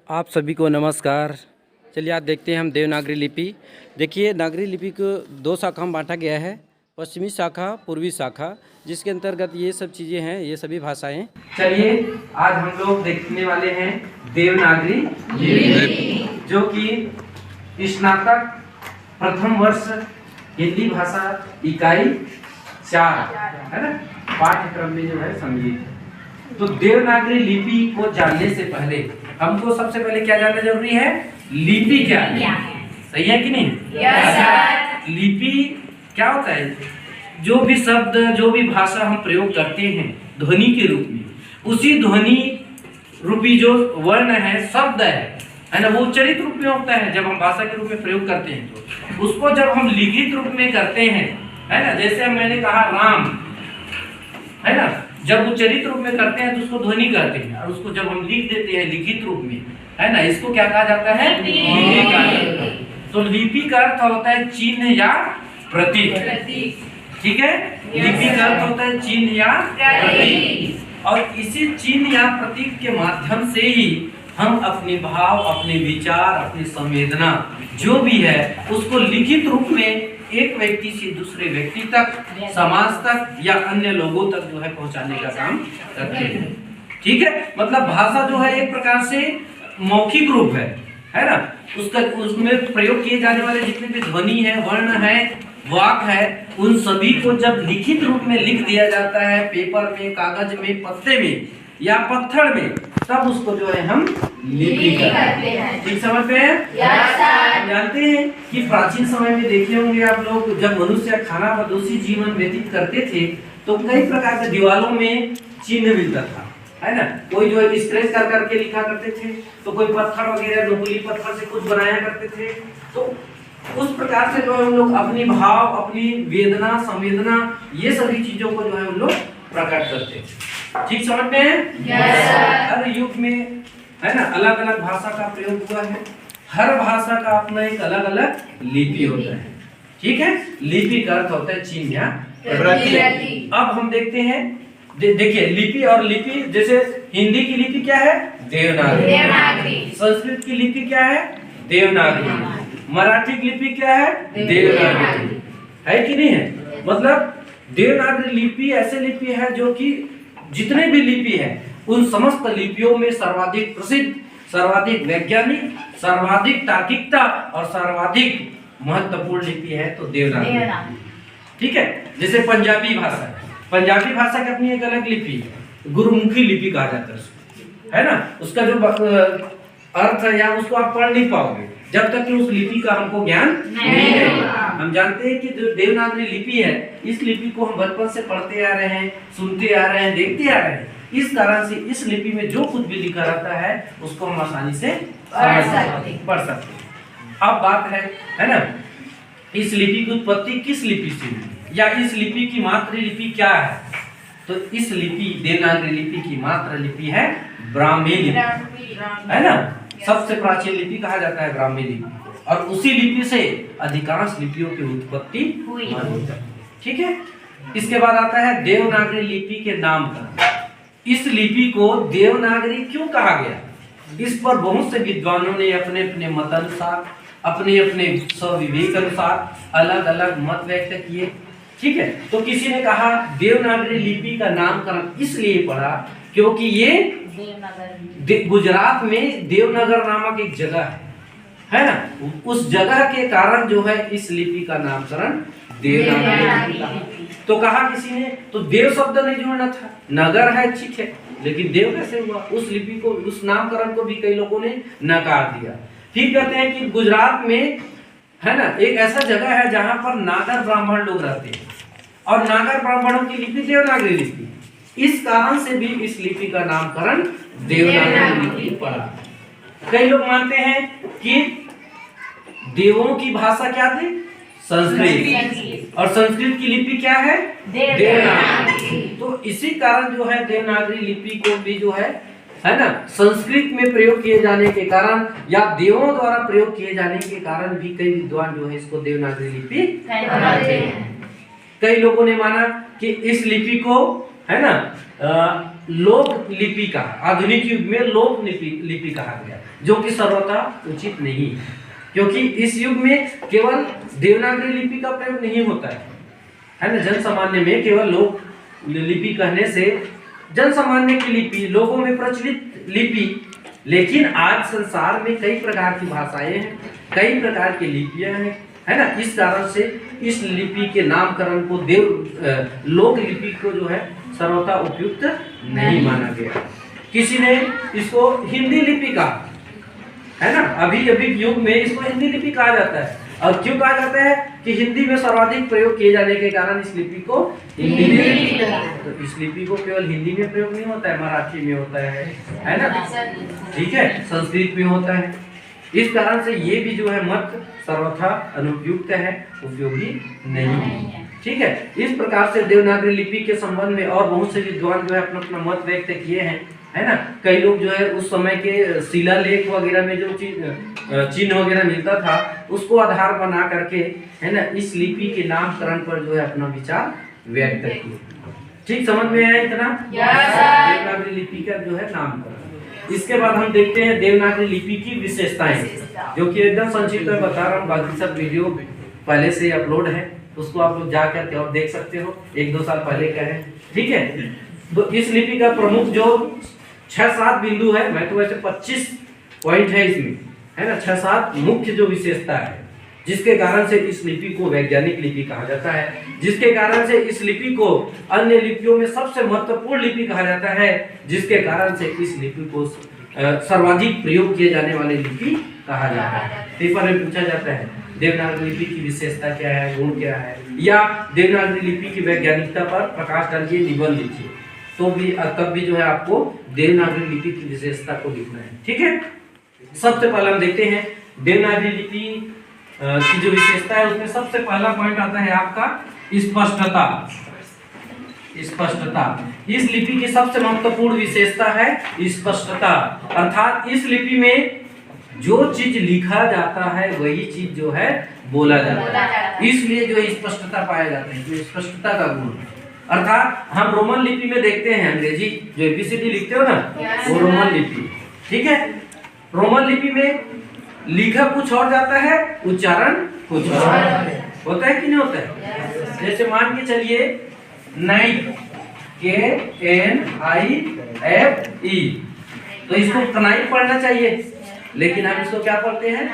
आप सभी को नमस्कार। चलिए आज देखते हैं हम देवनागरी लिपि। देखिए नागरी लिपि को दो शाखा में बांटा गया है, पश्चिमी शाखा, पूर्वी शाखा, जिसके अंतर्गत ये सब चीज़ें हैं, ये सभी भाषाएं। चलिए आज हम लोग देखने वाले हैं देवनागरी लिपि, जो कि स्नातक प्रथम वर्ष हिंदी भाषा इकाई 4 है ना, पाठ्यक्रम में जो है सम्मिलित है। तो देवनागरी लिपि को जानने से पहले हमको सबसे पहले क्या जानना जरूरी है? लिपि क्या है? सही है कि नहीं? yes, लिपि क्या होता है? जो भी शब्द, जो भी भाषा हम प्रयोग करते हैं ध्वनि के रूप में, उसी ध्वनि रूपी जो वर्ण है, शब्द है ना, वो उच्चारित रूप में होता है। जब हम भाषा के रूप में प्रयोग करते हैं तो उसको जब हम लिखित रूप में करते हैं, है ना, जैसे मैंने कहा राम, है ना, जब उच्चारित रूप में करते हैं तो उसको ध्वनि कहते हैं, और उसको जब हम लिख देते हैं लिखित रूप में, है ना, इसको क्या कहा जाता है? लिपि कहा जाता है। तो लिपि का अर्थ होता है चिन्ह या प्रतीक, ठीक है। लिपि का अर्थ होता है चिन्ह या प्रतीक, और इसी चिन्ह या प्रतीक के माध्यम से ही हम अपने भाव, अपने विचार, अपनी संवेदना जो भी है उसको लिखित रूप में एक व्यक्ति से दूसरे व्यक्ति तक, समाज तक या अन्य लोगों तक जो है पहुंचाने का काम करते हैं, ठीक है। मतलब भाषा जो है एक प्रकार से मौखिक रूप है ना, उसमें प्रयोग किए जाने वाले जितने भी ध्वनि है, वर्ण है, वाक है, उन सभी को जब लिखित रूप में लिख दिया जाता है पेपर में, कागज में, पत्ते में या पत्थर में, तब उसको जो है हम लिपि करते हैं। ठीक समझ में है? हम जानते हैं कि प्राचीन समय में देखे होंगे आप लोग, जब मनुष्य खाना बदोशी जीवन व्यतीत करते थे तो कई प्रकार के दीवारों में चिन्ह मिलता था, है ना। कोई जो है स्क्रैच कर करके लिखा करते थे, तो कोई पत्थर वगैरह नुकीली पत्थर से कुछ बनाया करते थे। तो उस प्रकार से जो है हम लोग अपनी भाव, अपनी वेदना, संवेदना, ये सभी चीजों को जो है हम लोग प्रकट करते थे। ठीक समझ में है? हर युग में, है ना, अलग अलग भाषा का प्रयोग हुआ है। हर भाषा का अपना एक अलग अलग लिपि होता है, ठीक है। लिपि का अर्थ होता है चिन्ह या प्रतीक। अब हम देखते हैं, देखिए लिपि और लिपि, जैसे हिंदी की लिपि क्या है? देवनागरी। संस्कृत की लिपि क्या है? देवनागरी। मराठी की लिपि क्या है? देवनागरी। है कि नहीं है? मतलब देवनागरी लिपि ऐसे लिपि है जो कि जितने भी लिपि है उन समस्त लिपियों में सर्वाधिक प्रसिद्ध, सर्वाधिक वैज्ञानिक, सर्वाधिक तार्किकता और सर्वाधिक महत्वपूर्ण लिपि है तो देवनागरी, ठीक है। जैसे पंजाबी भाषा, पंजाबी भाषा की अपनी एक अलग लिपि है, गुरुमुखी लिपि कहा जाता है उसको, है ना। उसका जो अर्थ है या उसको आप पढ़ नहीं पाओगे जब तक कि उस लिपि का हमको ज्ञान नहीं है। हम जानते हैं कि जो देवनागरी लिपि है, इस लिपि को हम बचपन से पढ़ते आ रहे हैं, सुनते आ रहे हैं, देखते आ रहे हैं। इस कारण से इस लिपि में जो कुछ भी लिखा रहता है उसको हम आसानी से पढ़ सकते हैं। अब बात है ना, इस लिपि की उत्पत्ति किस लिपि से हुई या इस लिपि की मातृ लिपि क्या है? तो इस लिपि, देवनागरी लिपि की मातृ लिपि है ब्राह्मी लिपि, है ना। सबसे प्राचीन लिपि कहा जाता है ब्राह्मी लिपि, और उसी लिपि से अधिकांश लिपियों की उत्पत्ति हुई, ठीक है। इसके बाद आता है देवनागरी लिपि के नामकरण। इस लिपि को देवनागरी क्यों कहा गया? इस पर बहुत से विद्वानों ने अपने अपने मत अनुसार, अपने अपने स्वविवेक अनुसार अलग अलग मत व्यक्त किए, ठीक है। तो किसी ने कहा देवनागरी लिपि का नामकरण इसलिए पड़ा क्योंकि ये गुजरात में देवनगर नामक एक जगह है ना, उस जगह के कारण जो है इस लिपि का नामकरण देवनागरी। तो कहा किसी ने, तो देव शब्द नहीं जोड़ना था, नगर है ठीक है, लेकिन देव कैसे हुआ? उस लिपि को, उस नामकरण को भी कई लोगों ने नकार दिया। फिर कहते हैं कि गुजरात में, है ना, एक ऐसा जगह है जहां पर नागर ब्राह्मण लोग रहते हैं, और नागर ब्राह्मणों की लिपि देवनागरी लिपि, इस कारण से भी इस लिपि का नामकरण देवनागरी लिपि पड़ा। कई लोग मानते हैं कि देवों की भाषा क्या थी? संस्कृत, और संस्कृत की लिपि क्या है? देवनागरी। तो इसी कारण जो है देवनागरी लिपि को भी जो है ना, संस्कृत में प्रयोग किए जाने के कारण या देवों द्वारा प्रयोग किए जाने के कारण भी कई विद्वान जो है इसको देवनागरी लिपि कहते हैं। कई लोगों ने माना कि इस लिपि को, है ना, लोक लिपि का, आधुनिक युग में लोक लिपि कहा गया, जो कि सर्वथा उचित नहीं है, क्योंकि इस युग में केवल देवनागरी लिपि का प्रयोग नहीं होता है ना। जन सामान्य में केवल लोक लिपि कहने से जन सामान्य की लिपि, लोगों में प्रचलित लिपि, लेकिन आज संसार में कई प्रकार की भाषाएं हैं, कई प्रकार की लिपियां हैं, है ना। इस कारण से इस लिपि के नामकरण को लोक लिपि को जो है सर्वथा उपयुक्त नहीं माना गया। किसी ने इसको हिंदी लिपि कहा, है ना। अभी अभी युग में इसको हिंदी लिपि कहा जाता है। और क्यों कहा जाता है कि हिंदी में सर्वाधिक प्रयोग किए जाने के कारण इस लिपि को हिंदी लिपि, तो इस लिपि को केवल हिंदी में प्रयोग नहीं होता है, मराठी में होता है ना, ठीक है, संस्कृत में होता है। इस कारण से ये भी जो है मत सर्वथा अनुपयुक्त है, उपयोगी नहीं है, ठीक है। इस प्रकार से देवनागरी लिपि के संबंध में और बहुत से विद्वान जो है अपना अपना मत व्यक्त किए हैं, है ना। कई लोग जो है उस समय के शिलालेख वगैरह में जो चिन्ह वगैरह मिलता था उसको आधार बना करके, है ना, इस लिपि के नामकरण पर जो है अपना विचार व्यक्त किए। ठीक समझ में आया इतना? देवनागरी लिपि का जो है नामकरण। इसके बाद हम देखते हैं देवनागरी लिपि की विशेषताएं, जो कि एकदम संक्षिप्त में बता रहा हूँ, बाकी सब वीडियो पहले से अपलोड है, उसको आप लोग जा करके और देख सकते हो, 1-2 साल पहले का है, ठीक है। तो इस लिपि का प्रमुख जो 6-7 बिंदु है, मैं तो वैसे 25 पॉइंट है इसमें, है ना, 6-7 मुख्य जो विशेषता है, जिसके कारण से इस लिपि को वैज्ञानिक लिपि कहा जाता है, जिसके कारण से इस लिपि को अन्य लिपियों में सबसे महत्वपूर्ण लिपि कहा जाता है, जिसके कारण से इस लिपि को सर्वाधिक प्रयोग किए जाने वाले लिपि कहा जाता है। पेपर में पूछा जाता है देवनागरी लिपि की विशेषता क्या है, गुण क्या है, या देवनागरी लिपि की वैज्ञानिकता पर प्रकाश डालिए, निबंध लिखिए, तो भी तब भी जो है आपको देवनागरी लिपि की विशेषता को लिखना है, ठीक है। सबसे पहले हम देखते हैं देवनागरी लिपि की जो विशेषता है, उसमें सबसे पहला पॉइंट आता है आपका स्पष्टता। स्पष्टता इस लिपि की सबसे महत्वपूर्ण विशेषता है स्पष्टता, अर्थात इस लिपि में जो चीज लिखा जाता है वही चीज जो है बोला जाता है, इसलिए जो स्पष्टता पाया जाता है, जो स्पष्टता का गुण। अर्थात हम रोमन लिपि में देखते हैं, अंग्रेजी जो एबीसीडी लिखते हो ना, वो रोमन लिपि, ठीक है। रोमन लिपि में लिखा कुछ और जाता है, उच्चारण कुछ और होता है कि नहीं होता है। जैसे मान के चलिए नाइफ, KNIFE, तो इसको कनाइफ पढ़ना चाहिए, लेकिन हम इसको क्या पढ़ते हैं,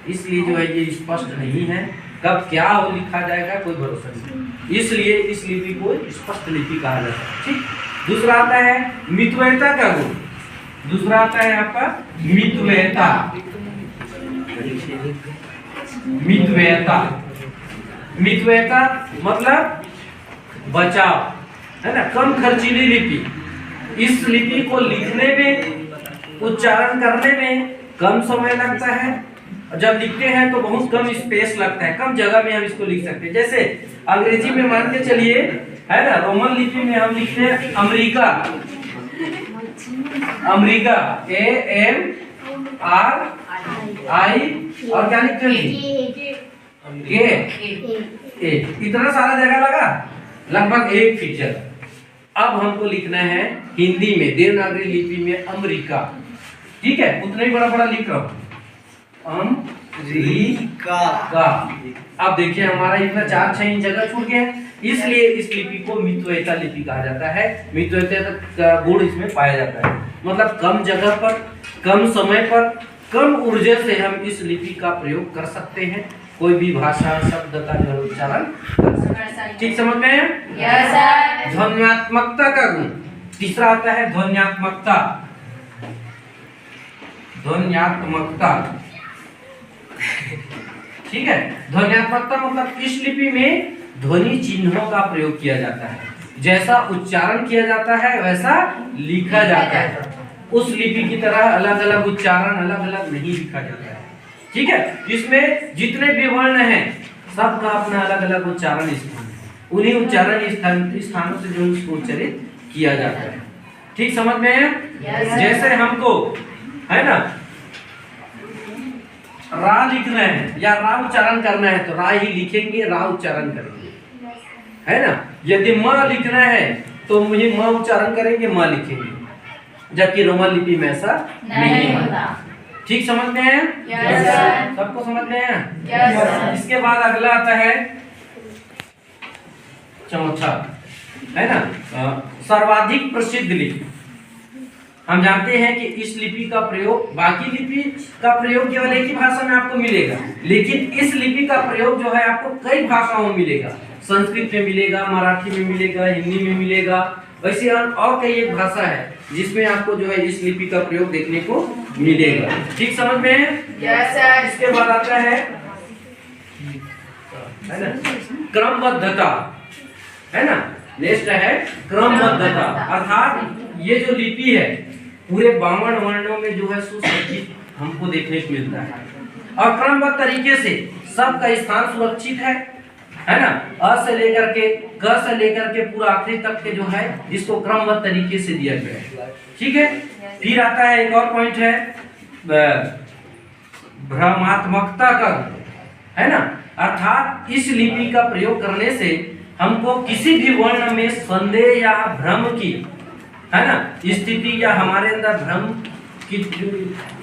इसलिए जो है ये स्पष्ट नहीं है, कब क्या हो लिखा जाएगा कोई भरोसा नहीं, इसलिए इस लिपि को स्पष्ट लिपि कहा जाता है, ठीक। दूसरा आता है मितव्ययता का गुण, दूसरा आता है आपका मितव्ययता। मितव्ययता, मितव्ययता मतलब बचाव, है ना, कम खर्चीली लिपि। इस लिपि को लिखने में, उच्चारण करने में कम समय लगता है, जब लिखते हैं तो बहुत कम स्पेस लगता है, कम जगह में हम इसको लिख सकते हैं। जैसे अंग्रेजी में मान के चलिए, है ना, रोमन लिपि में हम लिखते हैं अमेरिका, अमेरिका AMRI, और क्या लिखते हैं के, इतना सारा जगह लगा, लगभग 1 फीट जगह। अब हमको लिखना है हिंदी में देवनागरी लिपि में अमेरिका, ठीक है, उतना ही बड़ा बड़ा लिख रहा हूं, अमेरिका। अब देखिए हमारा इतना 4-6 इंच जगह छूट गया, इसलिए इस लिपि को मितव्ययता लिपि कहा जाता है। मितव्ययता का गुण इसमें पाया जाता है, मतलब कम जगह पर, कम समय पर, कम ऊर्जा से हम इस लिपि का प्रयोग कर सकते हैं, कोई भी भाषा शब्द का जो उच्चारण कर सकते हैं, ठीक समझ में है? Yes sir. ध्वन्यात्मकता का गुण तीसरा आता है ध्वन्यात्मकता। ध्वन्यात्मकता, ठीक है, ध्वन्यात्मकता मतलब इस लिपि में ध्वनि चिन्हों का प्रयोग किया जाता है, जैसा उच्चारण किया जाता है वैसा लिखा जाता है, उस लिपि की तरह अलग अलग उच्चारण अलग अलग नहीं लिखा जाता है, ठीक है। इसमें जितने भी वर्ण हैं सबका अपना अलग अलग उच्चारण स्थान है, उन्हीं उच्चारण स्थानों से जो उसको उच्चारित किया जाता है, ठीक समझ में है? जैसे हमको, है ना, रा लिखना है या रा उच्चारण करना है तो रा ही लिखेंगे, रा उच्चारण करेंगे, है ना। यदि म लिखना है तो मुझे म उच्चारण करेंगे, म लिखेंगे, जबकि रोमन लिपि में ऐसा नहीं होता। ठीक समझ में है? Yes sir. सबको समझ में है? Yes sir. इसके बाद अगला आता है चौथा, है ना, सर्वाधिक प्रसिद्ध लिपि। हम जानते हैं कि इस लिपि का प्रयोग, बाकी लिपि का प्रयोग केवल एक ही भाषा में आपको मिलेगा, लेकिन इस लिपि का प्रयोग जो है आपको कई भाषाओं में मिलेगा। संस्कृत में मिलेगा, मराठी में मिलेगा, हिंदी में मिलेगा, वैसे और कई एक भाषा है जिसमें आपको जो है इस लिपि का प्रयोग देखने को मिलेगा। ठीक समझ में है? Yes sir. इसके बाद आता है ना क्रमबद्धता, है ना। नेक्स्ट है क्रमबद्धता, अर्थात ये जो लिपि है पूरे 52 वर्णों में जो है सुसज्जित हमको देखने को मिलता है, और क्रमबद्ध तरीके से सबका स्थान सुरक्षित है ना। अ से लेकर के क से लेकर के पूरा आखिरी तक के जो है इसको क्रमबद्ध तरीके से दिया गया है। ठीक है। फिर आता है एक और पॉइंट है भ्रमात्मकता का, है ना, अर्थात इस लिपि का प्रयोग करने से हमको किसी भी वर्ण में संदेह या भ्रम की, है ना, स्थिति या हमारे अंदर भ्रम की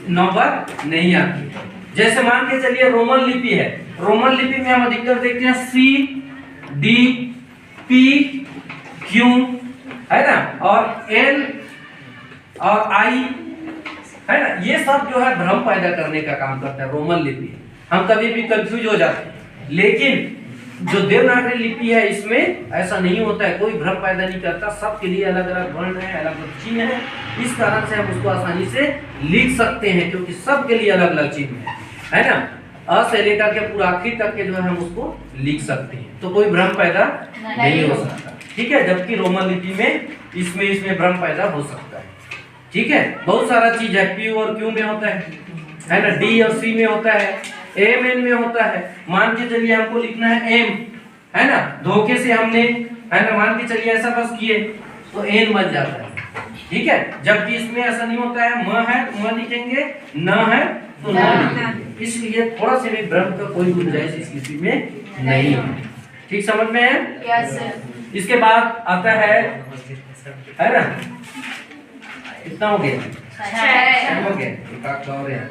नौबत नहीं आती। जैसे मान के चलिए रोमन लिपि है, रोमन लिपि में हम अधिकतर देखते हैं सी, डी, पी, क्यू, है ना, और एल और आई, है ना, ये सब जो है भ्रम पैदा करने का काम करता है रोमन लिपि। हम कभी भी कंफ्यूज हो जाते हैं, लेकिन जो देवनागरी लिपि है इसमें ऐसा नहीं होता है, कोई भ्रम पैदा नहीं करता। सबके लिए अलग अलग वर्ण है, अलग अलग चिन्ह है, इस कारण से हम उसको आसानी से लिख सकते हैं, क्योंकि सबके लिए अलग अलग चिन्ह है ना। अ से लेकर के पूरा आखिरी तक के जो है हम उसको लिख सकते हैं, तो कोई भ्रम पैदा नहीं हो सकता। ठीक है। जबकि रोमन लिपि में इसमें भ्रम पैदा हो सकता है। ठीक है। बहुत सारा चीज है, पी और क्यू में होता है ना, डी और सी में होता है, एम एन में होता है। मान के चलिए हमको लिखना है एम, है ना, धोखे से हमने, है ना, मान के चलिए ऐसा बस किए तो एन बन जाता है। ठीक है। जबकि इसमें ऐसा नहीं होता है, म है तो म लिखेंगे, न है तो न लिखेंगे। इसलिए थोड़ा से भी भ्रम का कोई गुंजाइश इस लिपि में नहीं है। ठीक समझ में है? Yes sir. इसके बाद आता है ना, कितना हो गया? 6 हो गया, एक आध और है।